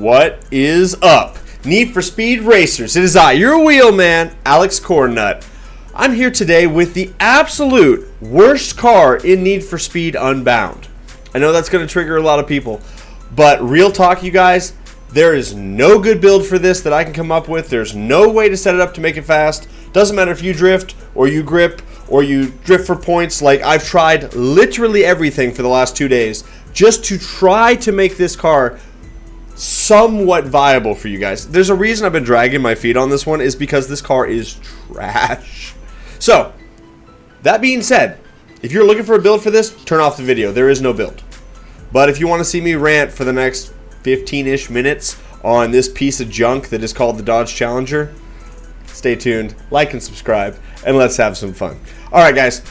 What is up, Need for Speed Racers? It is I, your wheelman, Alex Cornnut. I'm here today with the absolute worst car in Need for Speed Unbound. I know that's going to trigger a lot of people, but real talk, you guys, there is no good build for this that I can come up with. There's no way to set it up to make it fast. Doesn't matter if you drift or you grip or you drift for points. Like, I've tried literally everything for the last 2 days just to try to make this car somewhat viable for you guys. There's a reason I've been dragging my feet on this one, is because this car is trash. So, that being said, if you're looking for a build for this, turn off the video. There is no build. But if you want to see me rant for the next 15-ish minutes on this piece of junk that is called the Dodge Challenger, stay tuned, like and subscribe, and let's have some fun. Alright guys,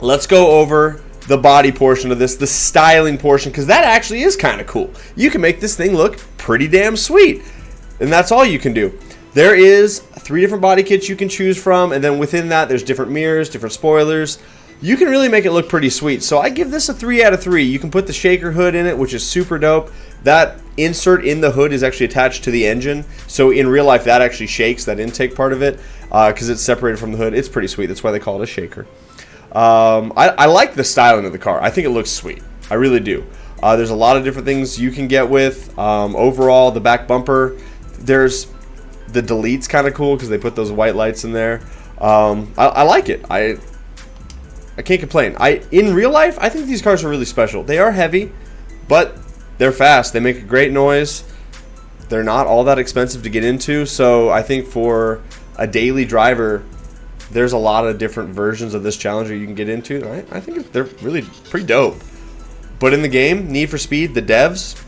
let's go over the body portion of this, the styling portion, because that actually is kind of cool. You can make this thing look pretty damn sweet, and that's all you can do. There is 3 different body kits you can choose from, and then within that there's different mirrors, different spoilers. You can really make it look pretty sweet, so I give this a 3 out of 3. You can put the shaker hood in it, which is super dope. That insert in the hood is actually attached to the engine, so in real life that actually shakes, that intake part of it, because it's separated from the hood. It's pretty sweet. That's why they call it a shaker. I like the styling of the car. I think it looks sweet. I really do. There's a lot of different things you can get with. Overall, the back bumper, there's the delete's kind of cool because they put those white lights in there. I like it. I can't complain. In real life, I think these cars are really special. They are heavy, but they're fast. They make a great noise. They're not all that expensive to get into, so I think for a daily driver, there's a lot of different versions of this Challenger you can get into. I think they're really pretty dope. But in the game, Need for Speed, the devs,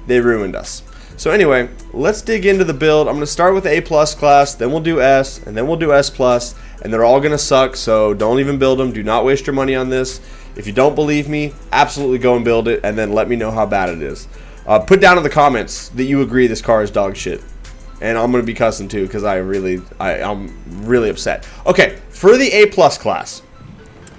they ruined us. So anyway, let's dig into the build. I'm going to start with the A+ class, then we'll do S, and then we'll do S+, and they're all going to suck, so don't even build them. Do not waste your money on this. If you don't believe me, absolutely go and build it, and then let me know how bad it is. Put down in the comments that you agree this car is dog shit. And I'm going to be cussing too, because I'm really upset. Okay, for the A+ class,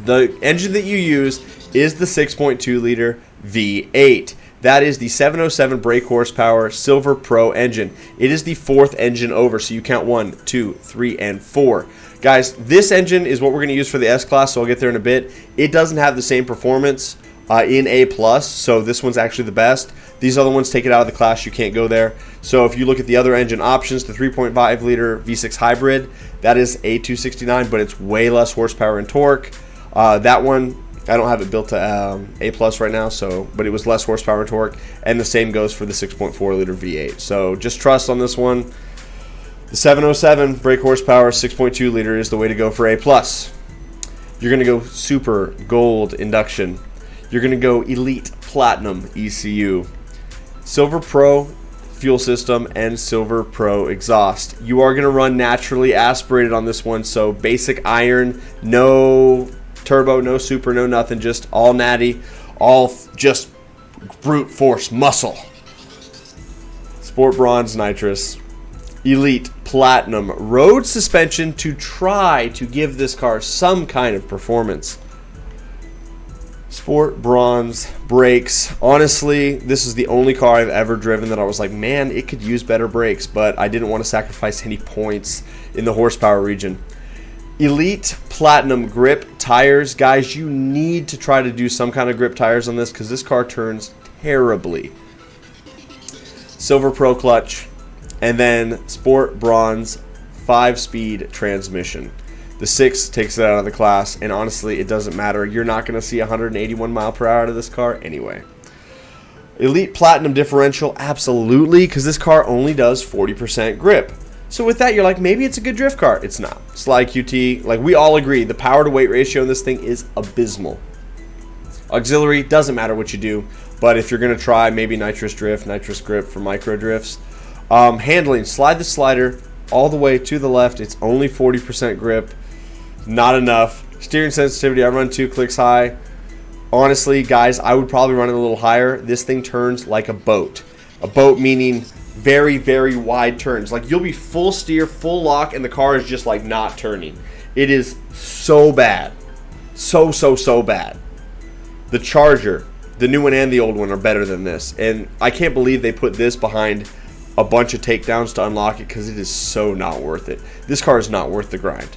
the engine that you use is the 6.2 liter V8. That is the 707 brake horsepower Silver Pro engine. It is the 4th engine over, so you count 1, 2, 3, and 4. Guys, this engine is what we're going to use for the S class, so I'll get there in a bit. It doesn't have the same performance in A+, so this one's actually the best. These other ones take it out of the class. You can't go there. So if you look at the other engine options, the 3.5 liter V6 hybrid, that is a 269, but it's way less horsepower and torque. That one, I don't have it built to A+ right now, but it was less horsepower and torque, and the same goes for the 6.4 liter V8. So just trust on this one. The 707 brake horsepower 6.2 liter is the way to go for A+. You're going to go Super Gold induction. You're going to go Elite Platinum ECU. Silver Pro fuel system and Silver Pro exhaust. You are going to run naturally aspirated on this one, so basic iron, no turbo, no super, no nothing, just all natty, all just brute force muscle. Sport Bronze nitrous. Elite Platinum road suspension to try to give this car some kind of performance. Sport Bronze brakes. Honestly, this is the only car I've ever driven that I was like, man, it could use better brakes, but I didn't want to sacrifice any points in the horsepower region. Elite Platinum grip tires. Guys, you need to try to do some kind of grip tires on this because this car turns terribly. Silver Pro clutch. And then Sport Bronze 5-speed transmission. The 6 takes it out of the class, and honestly, it doesn't matter. You're not going to see 181 mile per hour out of this car anyway. Elite Platinum differential, absolutely, because this car only does 40% grip. So with that, you're like, maybe it's a good drift car. It's not. Slide QT, like we all agree, the power to weight ratio in this thing is abysmal. Auxiliary, doesn't matter what you do, but if you're going to try maybe nitrous drift, nitrous grip for micro drifts. Handling, slide the slider all the way to the left. It's only 40% grip. Not enough. Steering sensitivity, I run 2 clicks high. Honestly, guys, I would probably run it a little higher. This thing turns like a boat. A boat meaning very, very wide turns. Like you'll be full steer, full lock, and the car is just like not turning. It is so bad. So bad. The Charger. The new one and the old one are better than this. And I can't believe they put this behind a bunch of takedowns to unlock it, because it is so not worth it. This car is not worth the grind.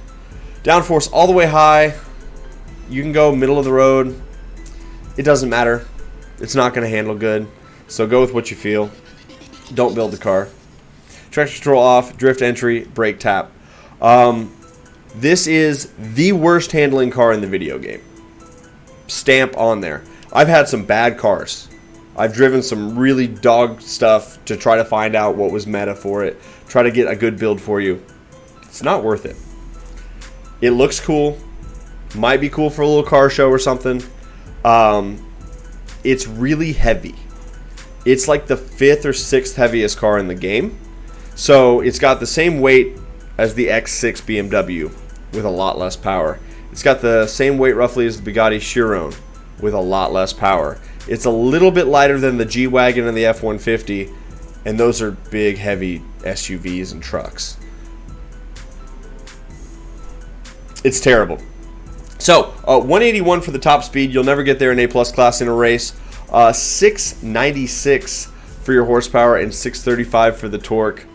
Downforce all the way high. You can go middle of the road. It doesn't matter. It's not going to handle good. So go with what you feel. Don't build the car. Traction control off. Drift entry. Brake tap. This is the worst handling car in the video game. Stamp on there. I've had some bad cars. I've driven some really dog stuff to try to find out what was meta for it. Try to get a good build for you. It's not worth it. It looks cool. Might be cool for a little car show or something. It's really heavy. It's like the 5th or 6th heaviest car in the game. So it's got the same weight as the X6 BMW with a lot less power. It's got the same weight roughly as the Bugatti Chiron with a lot less power. It's a little bit lighter than the G-Wagon and the F-150, and those are big, heavy SUVs and trucks. It's terrible. So, 181 for the top speed. You'll never get there in A-plus class in a race. 696 for your horsepower and 635 for the torque.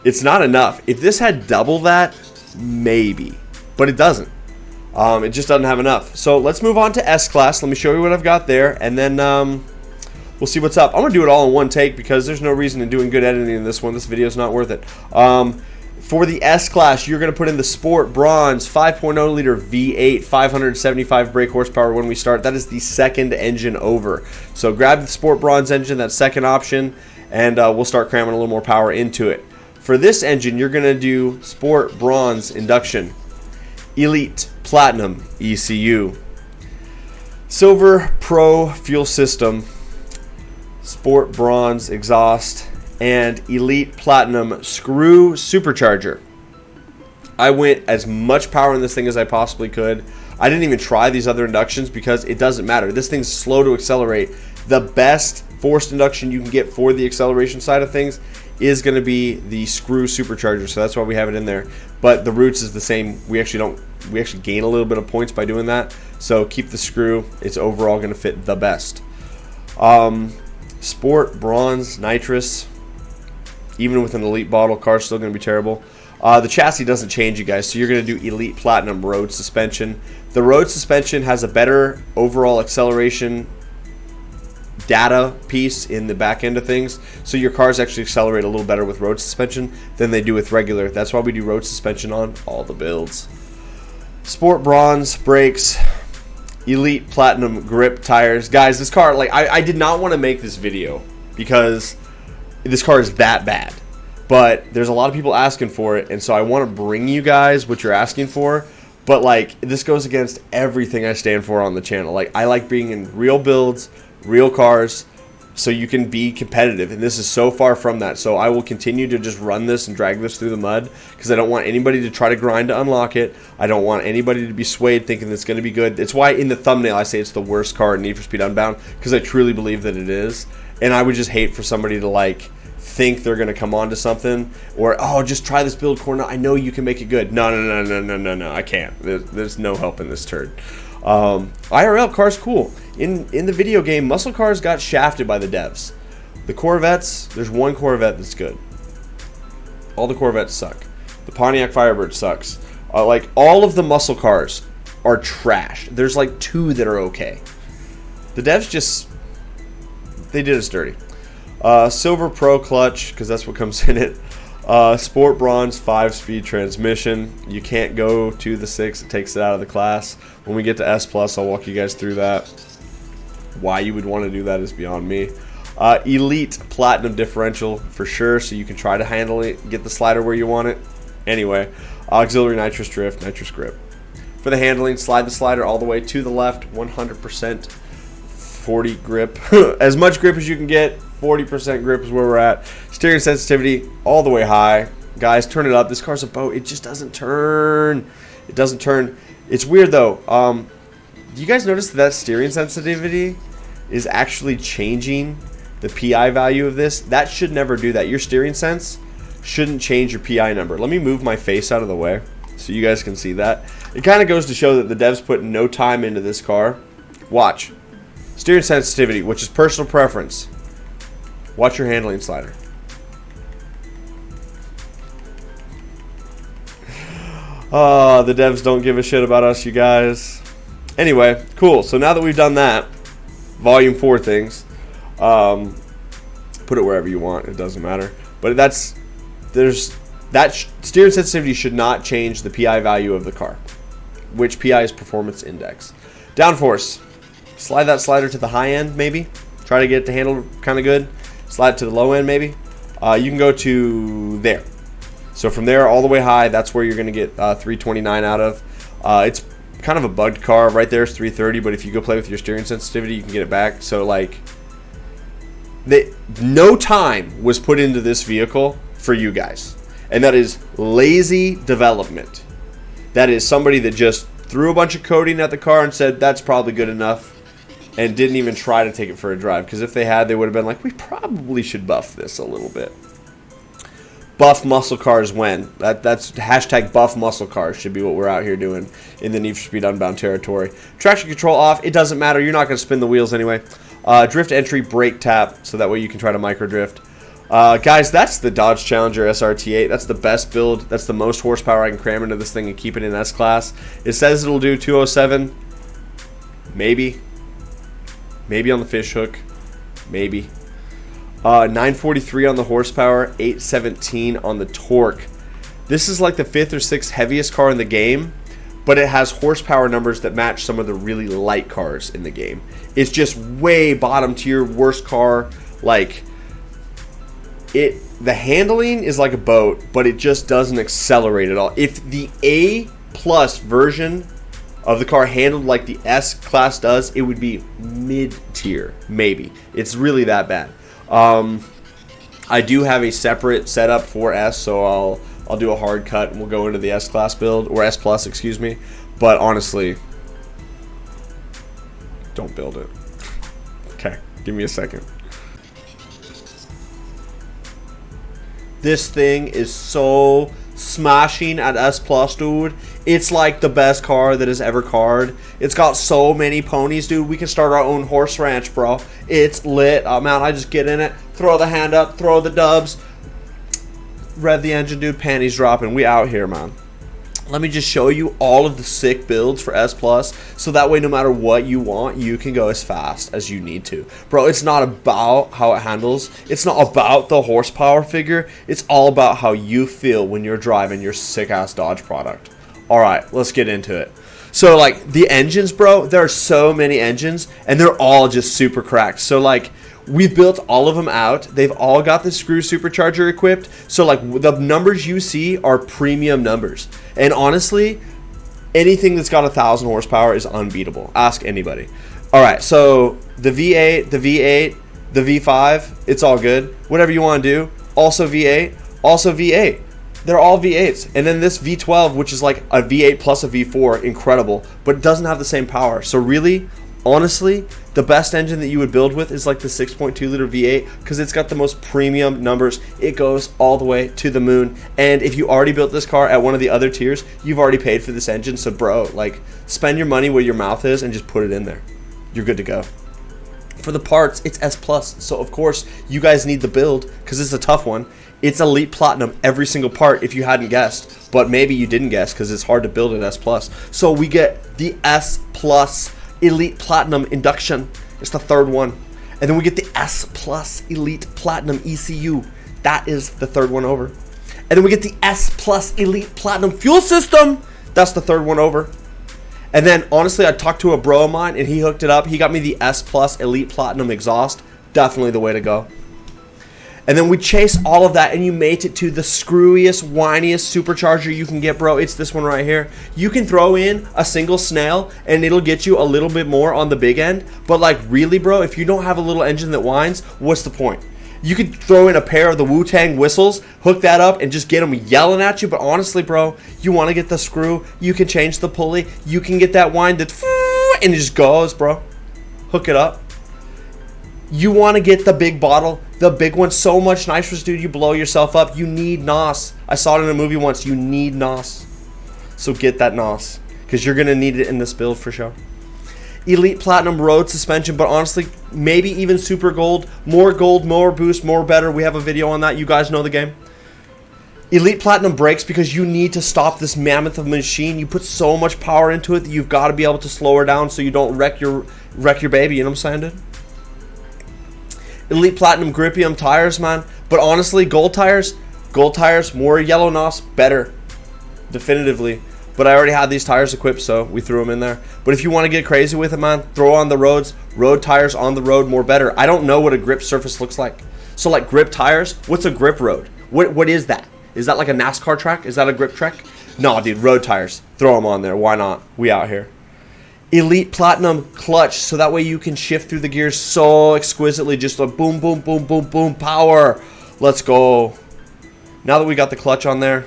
It's not enough. If this had double that, maybe. But it doesn't. It just doesn't have enough. So let's move on to S-Class. Let me show you what I've got there, and then we'll see what's up. I'm going to do it all in one take because there's no reason in doing good editing in this one. This video is not worth it. For the S-Class, you're going to put in the Sport Bronze 5.0 liter V8, 575 brake horsepower when we start. That is the second engine over. So grab the Sport Bronze engine, that second option, and we'll start cramming a little more power into it. For this engine, you're going to do Sport Bronze induction, Elite Platinum ECU, Silver Pro fuel system, Sport Bronze exhaust, and Elite Platinum screw supercharger. I went as much power in this thing as I possibly could. I didn't even try these other inductions because it doesn't matter. This thing's slow to accelerate. The best forced induction you can get for the acceleration side of things is going to be the screw supercharger, so that's why we have it in there. But the roots is the same. We actually gain a little bit of points by doing that. So keep the screw. It's overall going to fit the best. Sport Bronze nitrous. Even with an Elite bottle, car's still going to be terrible. The chassis doesn't change, you guys, so you're going to do Elite Platinum road suspension. The road suspension has a better overall acceleration data piece in the back end of things, so your cars actually accelerate a little better with road suspension than they do with regular. That's why we do road suspension on all the builds. Sport Bronze brakes, Elite Platinum grip tires. Guys, this car, like, I did not want to make this video because this car is that bad, but there's a lot of people asking for it, and so I want to bring you guys what you're asking for. But like, this goes against everything I stand for on the channel. Like, I like being in real builds, real cars, so you can be competitive, and this is so far from that. So I will continue to just run this and drag this through the mud because I don't want anybody to try to grind to unlock it. I don't want anybody to be swayed thinking it's going to be good. It's why in the thumbnail I say it's the worst car in Need for Speed Unbound, because I truly believe that it is. And I would just hate for somebody to like think they're going to come on to something, or, oh, just try this build, Cornnut, I know you can make it good. No, I can't. There's no help in this turd. IRL car's cool. In the video game, muscle cars got shafted by the devs. The Corvettes, there's one Corvette that's good. All the Corvettes suck. The Pontiac Firebird sucks. Like, all of the muscle cars are trash. There's like 2 that are okay. The devs just, they did us dirty. Silver Pro clutch, because that's what comes in it. Sport Bronze 5-speed transmission. You can't go to the 6. It takes it out of the class. When we get to S+, I'll walk you guys through that. Why you would want to do that is beyond me. Elite Platinum differential for sure, so you can try to handle it, get the slider where you want it. Anyway, auxiliary nitrous drift, nitrous grip. For the handling, slide the slider all the way to the left, 100% 40 grip. As much grip as you can get. 40% grip is where we're at. Steering sensitivity all the way high. Guys, turn it up. This car's a boat. It just doesn't turn. It doesn't turn. It's weird though. Do you guys notice that steering sensitivity is actually changing the PI value of this? That should never do that. Your steering sense shouldn't change your PI number. Let me move my face out of the way so you guys can see that. It kind of goes to show that the devs put no time into this car. Watch. Steering sensitivity, which is personal preference. Watch your handling slider. The devs don't give a shit about us, you guys. Anyway, cool. So now that we've done that, volume 4 things, put it wherever you want. It doesn't matter. But steering sensitivity should not change the PI value of the car, which PI is performance index. Downforce. Slide that slider to the high end, maybe. Try to get it to handle kind of good. Slide it to the low end, maybe. You can go to there. So from there all the way high, that's where you're going to get 329 out of. It's kind of a bugged car. Right there is 330, but if you go play with your steering sensitivity, you can get it back. So, like, no time was put into this vehicle for you guys. And that is lazy development. That is somebody that just threw a bunch of coding at the car and said, that's probably good enough, and didn't even try to take it for a drive. Because if they had, they would have been like, we probably should buff this a little bit. Buff muscle cars when? That's hashtag buff muscle cars should be what we're out here doing in the Need for Speed Unbound territory. Traction control off. It doesn't matter. You're not going to spin the wheels anyway. Drift entry, brake tap, so that way you can try to micro drift. Guys, that's the Dodge Challenger SRT8. That's the best build. That's the most horsepower I can cram into this thing and keep it in S-Class. It says it'll do 207. Maybe. Maybe on the fish hook. Maybe. 943 on the horsepower, 817 on the torque. This is like the 5th or 6th heaviest car in the game, but it has horsepower numbers that match some of the really light cars in the game. It's just way bottom tier, worst car. Like, the handling is like a boat, but it just doesn't accelerate at all. If the A+ version of the car handled like the S-Class does, it would be mid-tier, maybe. It's really that bad. I do have a separate setup for S, so I'll do a hard cut and we'll go into the S-Class build, or S+, excuse me. But honestly, don't build it. Okay, give me a second. This thing is so smashing at S+, dude. It's like the best car that has ever carred. It's got so many ponies, dude. We can start our own horse ranch, bro. It's lit. Man, I just get in it, throw the hand up, throw the dubs, rev the engine, dude. Panties dropping. We out here, man. Let me just show you all of the sick builds for S+, so that way no matter what you want, you can go as fast as you need to. Bro, it's not about how it handles. It's not about the horsepower figure. It's all about how you feel when you're driving your sick-ass Dodge product. All right, let's get into it. So, like, the engines, bro, there are so many engines, and they're all just super cracked. So, like, we've built all of them out. They've all got the screw supercharger equipped. So, like, the numbers you see are premium numbers. And honestly, anything that's got 1,000 horsepower is unbeatable. Ask anybody. All right, so the V8, the V8, the V5, it's all good. Whatever you want to do. Also V8, also V8. They're all V8s. And then this V12, which is like a V8 plus a V4, incredible, but it doesn't have the same power. So really, honestly, the best engine that you would build with is like the 6.2 liter V8 because it's got the most premium numbers. It goes all the way to the moon. And if you already built this car at one of the other tiers, you've already paid for this engine. So bro, like, spend your money where your mouth is and just put it in there. You're good to go. For the parts, it's S+. So of course, you guys need the build because it's a tough one. It's Elite Platinum every single part if you hadn't guessed. But maybe you didn't guess because it's hard to build an S+. So we get the S+ Elite Platinum Induction. It's the third one. And then we get the S+ Elite Platinum ECU. That is the third one over. And then we get the S+ Elite Platinum Fuel System. That's the third one over. And then, honestly, I talked to a bro of mine, and he hooked it up. He got me the S+ Elite Platinum Exhaust. Definitely the way to go. And then we chase all of that, and you mate it to the screwiest, whiniest supercharger you can get, bro. It's this one right here. You can throw in a single snail, and it'll get you a little bit more on the big end. But, like, really, bro, if you don't have a little engine that whines, what's the point? You could throw in a pair of the Wu-Tang whistles, hook that up, and just get them yelling at you. But honestly, bro, you want to get the screw, you can change the pulley, you can get that whine that, and it just goes, bro. Hook it up. You want to get the big bottle, the big one, so much nitrous, dude, you blow yourself up. You need NOS. I saw it in a movie once. You need NOS. So get that NOS, because you're going to need it in this build for sure. Elite Platinum Road suspension, but honestly, maybe even Super Gold, more boost, more better. We have a video on that. You guys know the game. Elite Platinum brakes, because you need to stop this mammoth of a machine. You put so much power into it that you've got to be able to slow her down so you don't wreck your baby. You know what I'm saying, dude? Elite Platinum Grippium tires, man. But honestly, gold tires, more yellow NOS, better. Definitively. But I already had these tires equipped, so we threw them in there. But if you want to get crazy with it, man, throw on the roads. Road tires on the road, more better. I don't know what a grip surface looks like. So like grip tires, what's a grip road? What is that? Is that like a NASCAR track? Is that a grip track? No, dude, road tires. Throw them on there. Why not? We out here. Elite Platinum clutch, so that way you can shift through the gears so exquisitely. Just a boom, boom, boom, boom, boom, power. Let's go. Now that we got the clutch on there,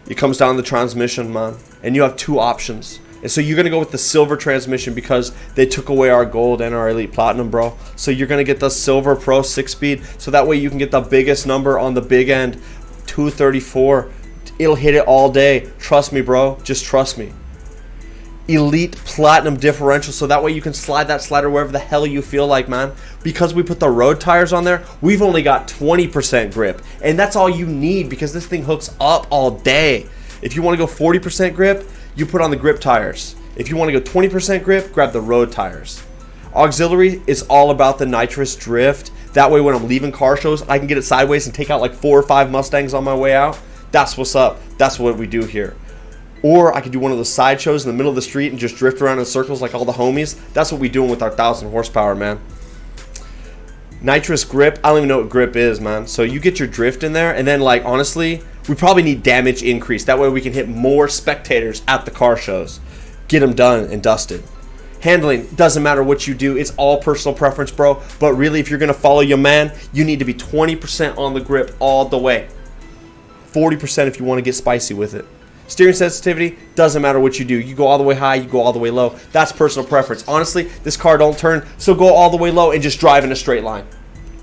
it comes down to the transmission, man. And you have two options. And so you're going to go with the silver transmission because they took away our gold and our Elite Platinum, bro. So you're going to get the Silver Pro 6-speed. So that way you can get the biggest number on the big end, 234. It'll hit it all day. Trust me, bro. Just trust me. Elite Platinum differential, so that way you can slide that slider wherever the hell you feel like, man. Because we put the road tires on there, we've only got 20% grip, and that's all you need because this thing hooks up all day. If you want to go 40% grip, you put on the grip tires. If you want to go 20% grip, grab the road tires. Auxiliary is all about the nitrous drift. That way when I'm leaving car shows, I can get it sideways and take out like 4 or 5 Mustangs on my way out. That's what's up. That's what we do here. Or I could do one of those side shows in the middle of the street and just drift around in circles like all the homies. That's what we doing with our 1,000 horsepower, man. Nitrous grip. I don't even know what grip is, man. So you get your drift in there, and then, like, honestly, we probably need damage increase. That way we can hit more spectators at the car shows. Get them done and dusted. Handling, doesn't matter what you do. It's all personal preference, bro. But really, if you're going to follow your man, you need to be 20% on the grip all the way. 40% if you want to get spicy with it. Steering sensitivity, doesn't matter what you do. You go all the way high, you go all the way low. That's personal preference. Honestly, this car don't turn, so go all the way low and just drive in a straight line.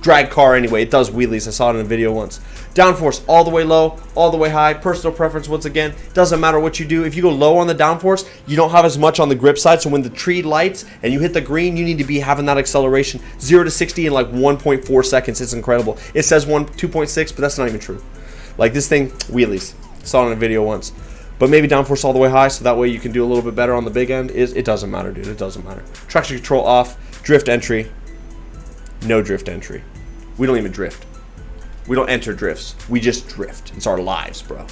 Drag car anyway, it does wheelies. I saw it in a video once. Downforce, all the way low, all the way high. Personal preference, once again, doesn't matter what you do. If you go low on the downforce, you don't have as much on the grip side, so when the tree lights and you hit the green, you need to be having that acceleration 0 to 60 in like 1.4 seconds. It's incredible. It says 2.6, but that's not even true. Like this thing, wheelies. Saw it in a video once. But maybe downforce all the way high, so that way you can do a little bit better on the big end. It doesn't matter, dude. It doesn't matter. Traction control off. Drift entry. No drift entry. We don't even drift. We don't enter drifts. We just drift. It's our lives, bro.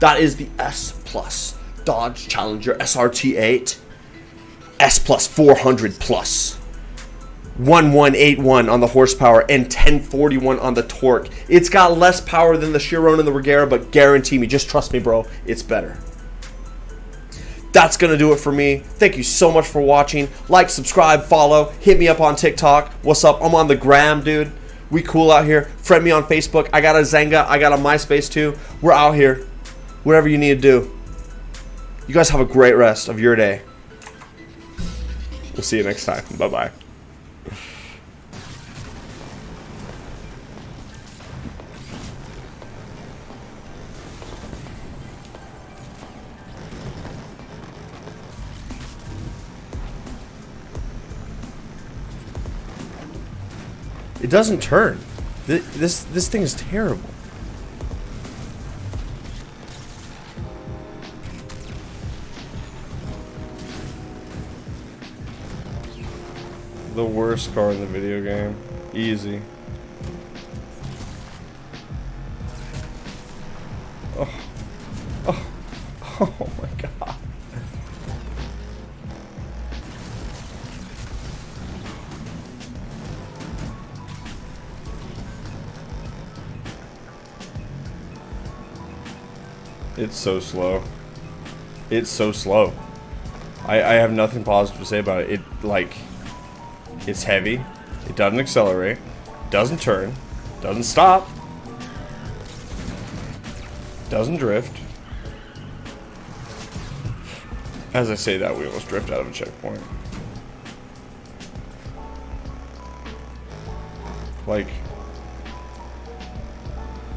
That is the S Plus Dodge Challenger SRT8. S Plus 400 Plus. 1181 on the horsepower and 1041 on the torque. It's got less power than the Chiron and the Regera, but guarantee me, just trust me, bro, it's better. That's going to do it for me. Thank you so much for watching. Like, subscribe, follow. Hit me up on TikTok. What's up? I'm on the gram, dude. We cool out here. Friend me on Facebook. I got a Zanga. I got a MySpace too. We're out here. Whatever you need to do. You guys have a great rest of your day. We'll see you next time. Bye-bye. It doesn't turn. This thing is terrible. The worst car in the video game. Easy. Oh. Oh. Oh my god. It's so slow. It's so slow. I have nothing positive to say about it. It's heavy. It doesn't accelerate. Doesn't turn. Doesn't stop. Doesn't drift. As I say that, we almost drift out of a checkpoint. Like,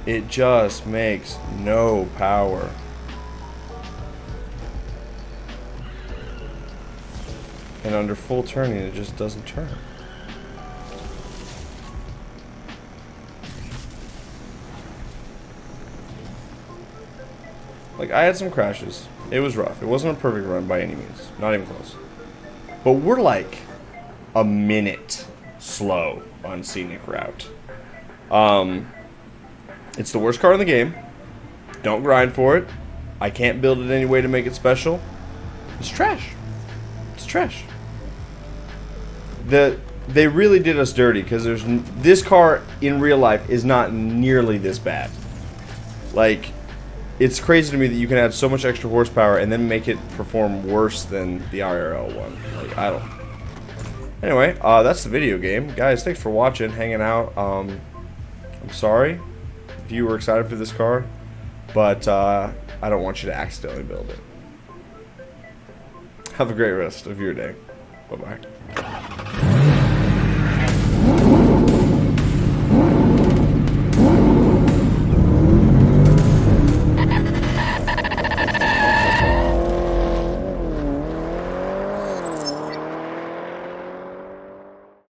it just makes no power. And And under full turning, it just doesn't turn. Like, I had some crashes. It was rough. It wasn't a perfect run by any means. Not even close. But we're like a minute slow on Scenic Route. It's the worst car in the game. Don't grind for it. I can't build it any way to make it special. It's trash. It's trash. They really did us dirty because this car in real life is not nearly this bad. Like, it's crazy to me that you can add so much extra horsepower and then make it perform worse than the IRL one. Like, I don't. Anyway, that's the video game, guys. Thanks for watching, hanging out. I'm sorry if you were excited for this car, but I don't want you to accidentally build it. Have a great rest of your day. Bye-bye.